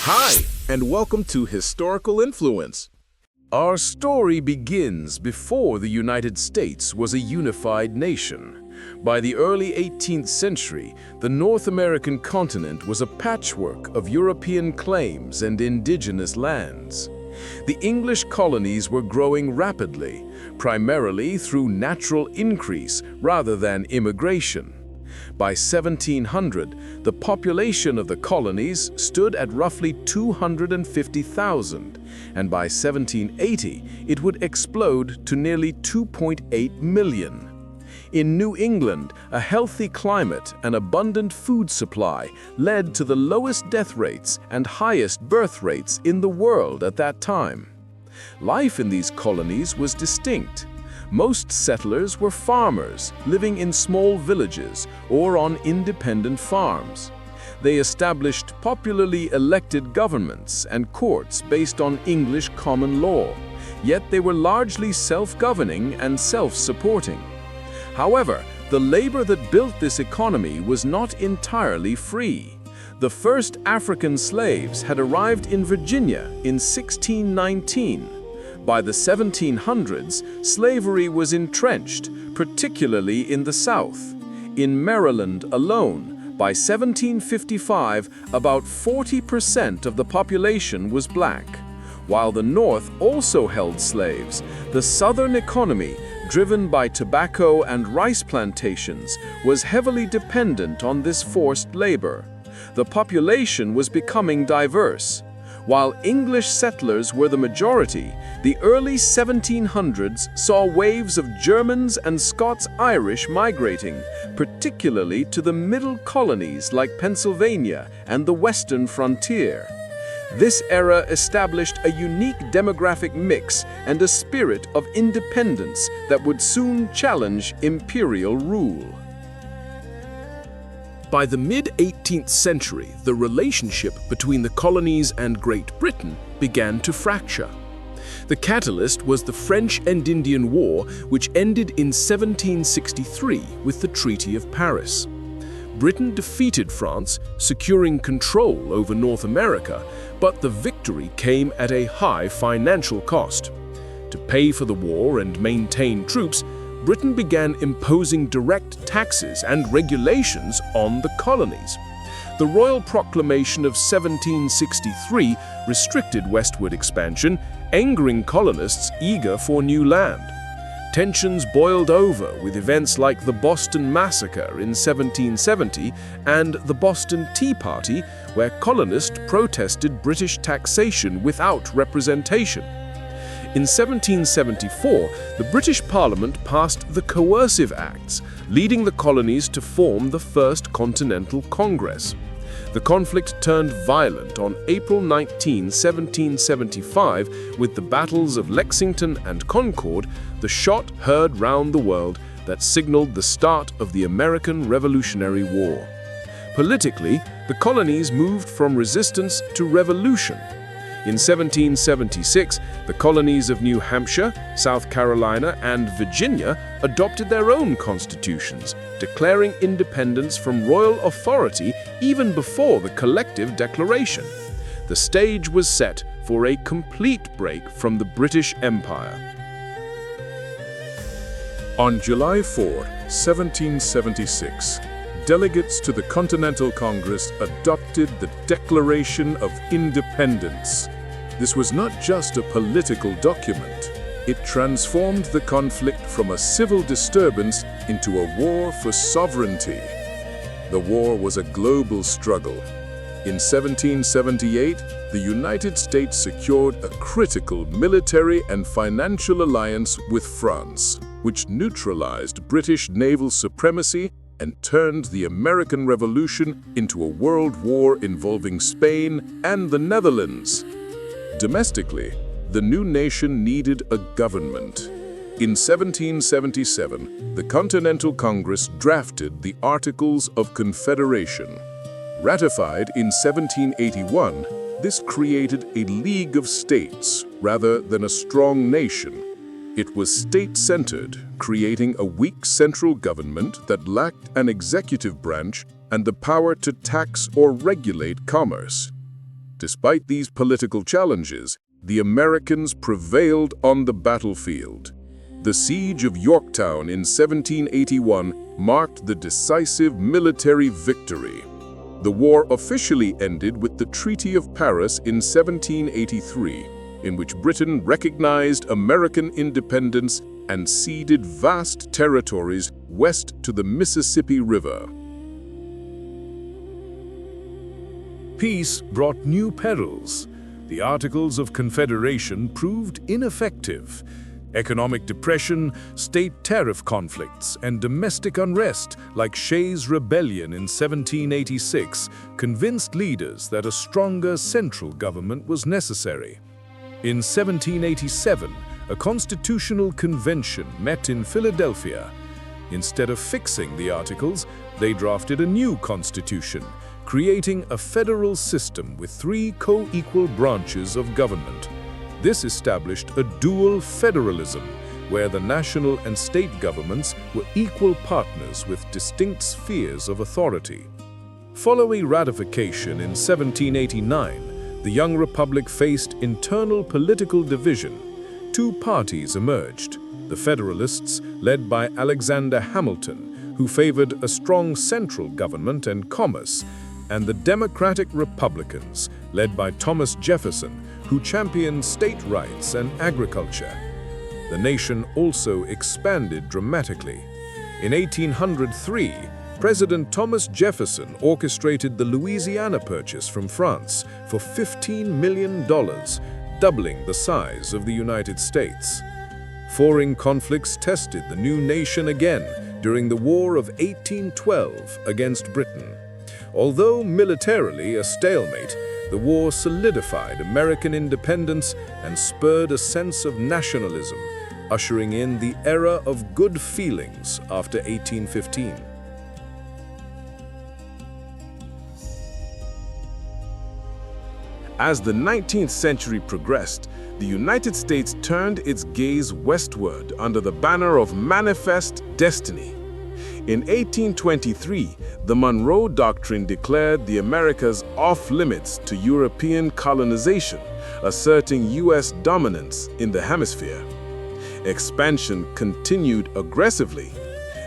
Hi, and welcome to Historical Influence. Our story begins before the United States was a unified nation. By the early 18th century, the North American continent was a patchwork of European claims and indigenous lands. The English colonies were growing rapidly, primarily through natural increase rather than immigration. By 1700, the population of the colonies stood at roughly 250,000, and by 1780, it would explode to nearly 2.8 million. In New England, a healthy climate and abundant food supply led to the lowest death rates and highest birth rates in the world at that time. Life in these colonies was distinct. Most settlers were farmers, living in small villages or on independent farms. They established popularly elected governments and courts based on English common law, yet they were largely self-governing and self-supporting. However, the labor that built this economy was not entirely free. The first African slaves had arrived in Virginia in 1619. By the 1700s, slavery was entrenched, particularly in the South. In Maryland alone, by 1755, about 40% of the population was black. While the North also held slaves, the Southern economy, driven by tobacco and rice plantations, was heavily dependent on this forced labor. The population was becoming diverse. While English settlers were the majority, the early 1700s saw waves of Germans and Scots-Irish migrating, particularly to the middle colonies like Pennsylvania and the western frontier. This era established a unique demographic mix and a spirit of independence that would soon challenge imperial rule. By the mid-18th century, the relationship between the colonies and Great Britain began to fracture. The catalyst was the French and Indian War, which ended in 1763 with the Treaty of Paris. Britain defeated France, securing control over North America, but the victory came at a high financial cost. To pay for the war and maintain troops, Britain began imposing direct taxes and regulations on the colonies. The Royal Proclamation of 1763 restricted westward expansion, angering colonists eager for new land. Tensions boiled over with events like the Boston Massacre in 1770 and the Boston Tea Party, where colonists protested British taxation without representation. In 1774, the British Parliament passed the Coercive Acts, leading the colonies to form the First Continental Congress. The conflict turned violent on April 19, 1775, with the battles of Lexington and Concord, the shot heard round the world that signaled the start of the American Revolutionary War. Politically, the colonies moved from resistance to revolution. In 1776, the colonies of New Hampshire, South Carolina, and Virginia adopted their own constitutions, declaring independence from royal authority even before the collective declaration. The stage was set for a complete break from the British Empire. On July 4, 1776, delegates to the Continental Congress adopted the Declaration of Independence. This was not just a political document. It transformed the conflict from a civil disturbance into a war for sovereignty. The war was a global struggle. In 1778, the United States secured a critical military and financial alliance with France, which neutralized British naval supremacy and turned the American Revolution into a world war involving Spain and the Netherlands. Domestically, the new nation needed a government. In 1777, the Continental Congress drafted the Articles of Confederation. Ratified in 1781, this created a League of States rather than a strong nation. It was state-centered, creating a weak central government that lacked an executive branch and the power to tax or regulate commerce. Despite these political challenges, the Americans prevailed on the battlefield. The Siege of Yorktown in 1781 marked the decisive military victory. The war officially ended with the Treaty of Paris in 1783, in which Britain recognized American independence and ceded vast territories west to the Mississippi River. Peace brought new perils. The Articles of Confederation proved ineffective. Economic depression, state tariff conflicts, and domestic unrest like Shays' Rebellion in 1786 convinced leaders that a stronger central government was necessary. In 1787, a constitutional convention met in Philadelphia. Instead of fixing the Articles, they drafted a new constitution, creating a federal system with 3 co-equal branches of government. This established a dual federalism, where the national and state governments were equal partners with distinct spheres of authority. Following ratification in 1789, the young republic faced internal political division. 2 parties emerged: the Federalists, led by Alexander Hamilton, who favored a strong central government and commerce, and the Democratic Republicans, led by Thomas Jefferson, who championed state rights and agriculture. The nation also expanded dramatically. In 1803, President Thomas Jefferson orchestrated the Louisiana Purchase from France for $15 million, doubling the size of the United States. Foreign conflicts tested the new nation again during the War of 1812 against Britain. Although militarily a stalemate, the war solidified American independence and spurred a sense of nationalism, ushering in the era of good feelings after 1815. As the 19th century progressed, the United States turned its gaze westward under the banner of Manifest Destiny. In 1823, the Monroe Doctrine declared the Americas off-limits to European colonization, asserting U.S. dominance in the hemisphere. Expansion continued aggressively.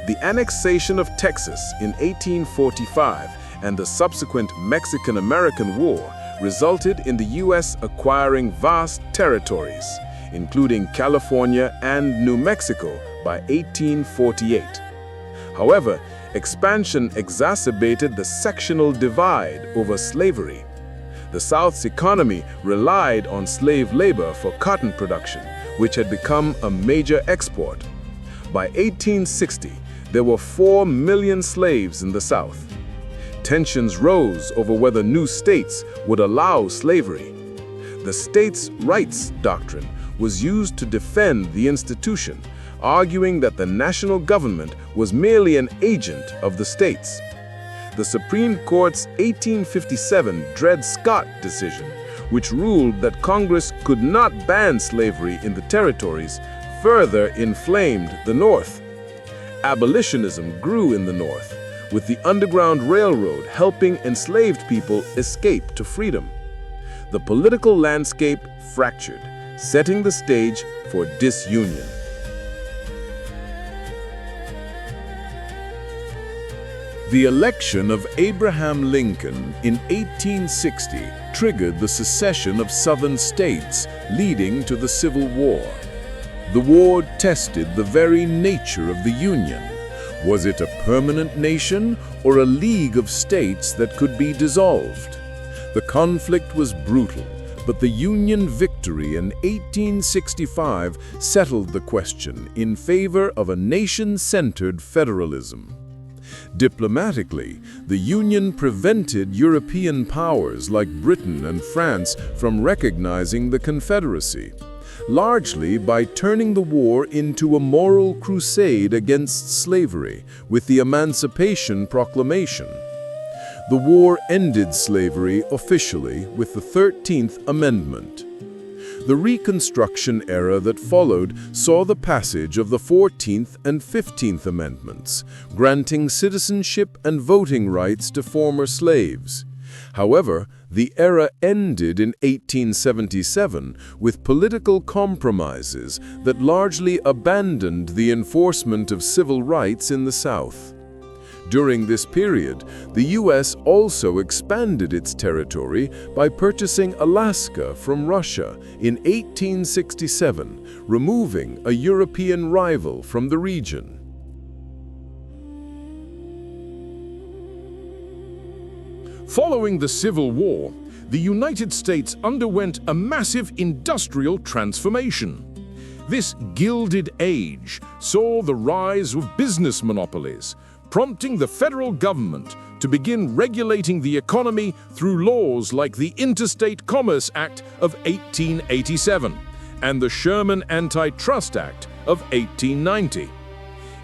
The annexation of Texas in 1845 and the subsequent Mexican-American War resulted in the U.S. acquiring vast territories, including California and New Mexico, by 1848. However, expansion exacerbated the sectional divide over slavery. The South's economy relied on slave labor for cotton production, which had become a major export. By 1860, there were 4 million slaves in the South. Tensions rose over whether new states would allow slavery. The states' rights doctrine was used to defend the institution, arguing that the national government was merely an agent of the states. The Supreme Court's 1857 Dred Scott decision, which ruled that Congress could not ban slavery in the territories, further inflamed the North. Abolitionism grew in the North, with the Underground Railroad helping enslaved people escape to freedom. The political landscape fractured, setting the stage for disunion. The election of Abraham Lincoln in 1860 triggered the secession of Southern states, leading to the Civil War. The war tested the very nature of the Union. Was it a permanent nation or a league of states that could be dissolved? The conflict was brutal, but the Union victory in 1865 settled the question in favor of a nation-centered federalism. Diplomatically, the Union prevented European powers like Britain and France from recognizing the Confederacy, largely by turning the war into a moral crusade against slavery with the Emancipation Proclamation. The war ended slavery officially with the 13th Amendment. The Reconstruction era that followed saw the passage of the 14th and 15th Amendments, granting citizenship and voting rights to former slaves. However, the era ended in 1877 with political compromises that largely abandoned the enforcement of civil rights in the South. During this period, the U.S. also expanded its territory by purchasing Alaska from Russia in 1867, removing a European rival from the region. Following the Civil War, the United States underwent a massive industrial transformation. This Gilded Age saw the rise of business monopolies, prompting the federal government to begin regulating the economy through laws like the Interstate Commerce Act of 1887 and the Sherman Antitrust Act of 1890.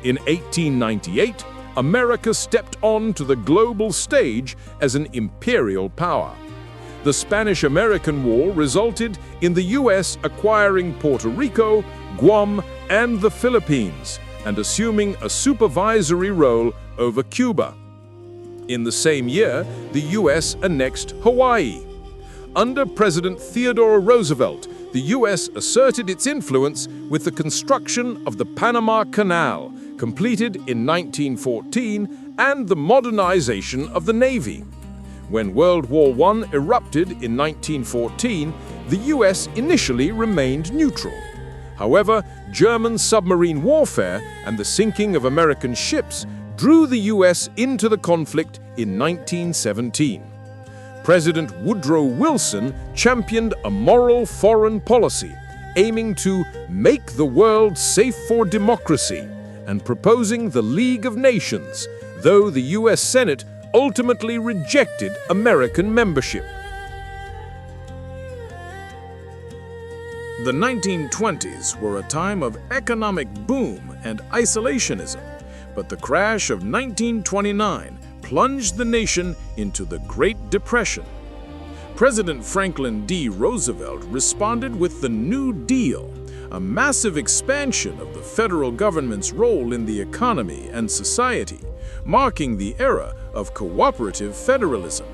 In 1898, America stepped onto the global stage as an imperial power. The Spanish-American War resulted in the U.S. acquiring Puerto Rico, Guam, and the Philippines, and assuming a supervisory role over Cuba. In the same year, the U.S. annexed Hawaii. Under President Theodore Roosevelt, the U.S. asserted its influence with the construction of the Panama Canal, completed in 1914, and the modernization of the Navy. When World War I erupted in 1914, the U.S. initially remained neutral. However, German submarine warfare and the sinking of American ships drew the U.S. into the conflict in 1917. President Woodrow Wilson championed a moral foreign policy, aiming to make the world safe for democracy, and proposing the League of Nations, though the U.S. Senate ultimately rejected American membership. The 1920s were a time of economic boom and isolationism, but the crash of 1929 plunged the nation into the Great Depression. President Franklin D. Roosevelt responded with the New Deal, a massive expansion of the federal government's role in the economy and society, marking the era of cooperative federalism.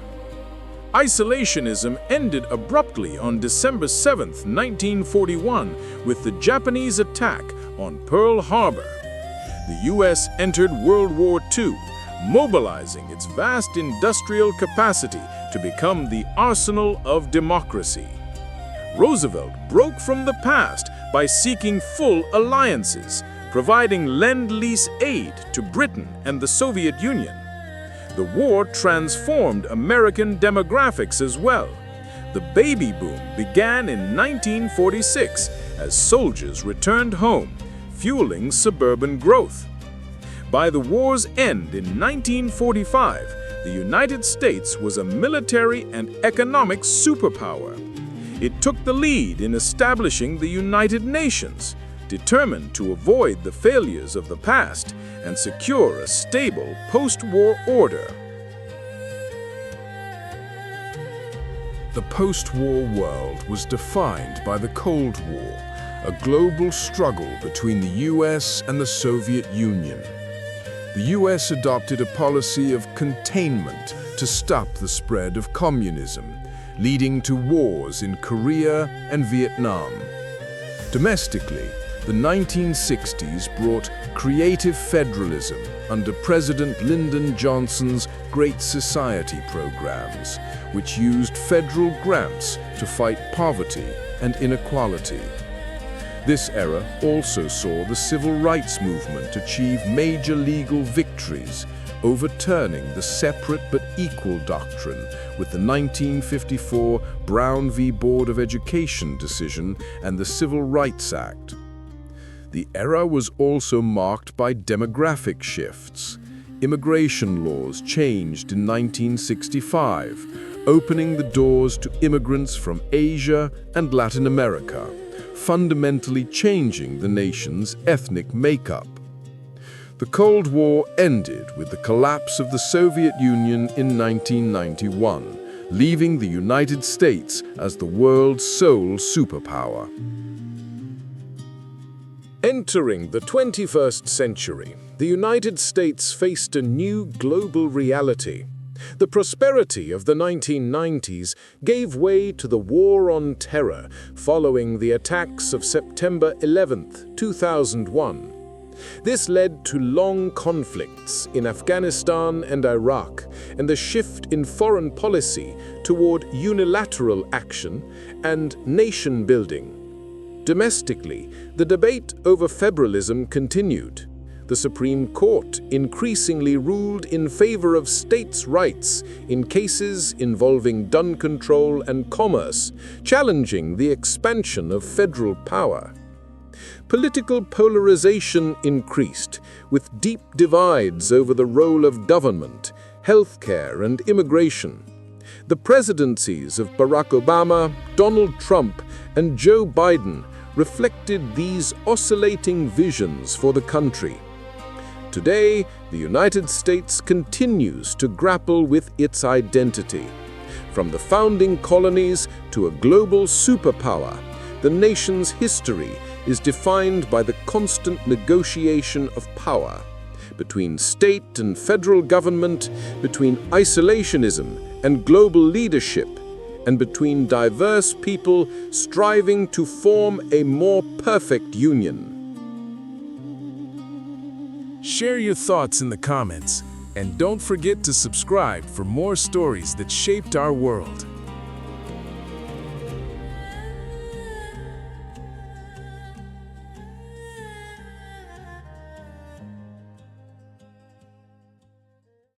Isolationism ended abruptly on December 7, 1941, with the Japanese attack on Pearl Harbor. The U.S. entered World War II, mobilizing its vast industrial capacity to become the arsenal of democracy. Roosevelt broke from the past by seeking full alliances, providing Lend-Lease aid to Britain and the Soviet Union. The war transformed American demographics as well. The baby boom began in 1946 as soldiers returned home, fueling suburban growth. By the war's end in 1945, the United States was a military and economic superpower. It took the lead in establishing the United Nations, determined to avoid the failures of the past and secure a stable post-war order. The post-war world was defined by the Cold War, a global struggle between the US and the Soviet Union. The US adopted a policy of containment to stop the spread of communism, leading to wars in Korea and Vietnam. Domestically, the 1960s brought creative federalism under President Lyndon Johnson's Great Society programs, which used federal grants to fight poverty and inequality. This era also saw the civil rights movement achieve major legal victories, overturning the separate but equal doctrine with the 1954 Brown v. Board of Education decision and the Civil Rights Act. The era was also marked by demographic shifts. Immigration laws changed in 1965, opening the doors to immigrants from Asia and Latin America, fundamentally changing the nation's ethnic makeup. The Cold War ended with the collapse of the Soviet Union in 1991, leaving the United States as the world's sole superpower. Entering the 21st century, the United States faced a new global reality. The prosperity of the 1990s gave way to the War on Terror following the attacks of September 11, 2001. This led to long conflicts in Afghanistan and Iraq, and the shift in foreign policy toward unilateral action and nation-building. Domestically, the debate over federalism continued. The Supreme Court increasingly ruled in favor of states' rights in cases involving gun control and commerce, challenging the expansion of federal power. Political polarization increased, with deep divides over the role of government, healthcare, and immigration. The presidencies of Barack Obama, Donald Trump, and Joe Biden reflected these oscillating visions for the country. Today, the United States continues to grapple with its identity. From the founding colonies to a global superpower, the nation's history is defined by the constant negotiation of power between state and federal government, between isolationism and global leadership, and between diverse people striving to form a more perfect union. Share your thoughts in the comments, and don't forget to subscribe for more stories that shaped our world.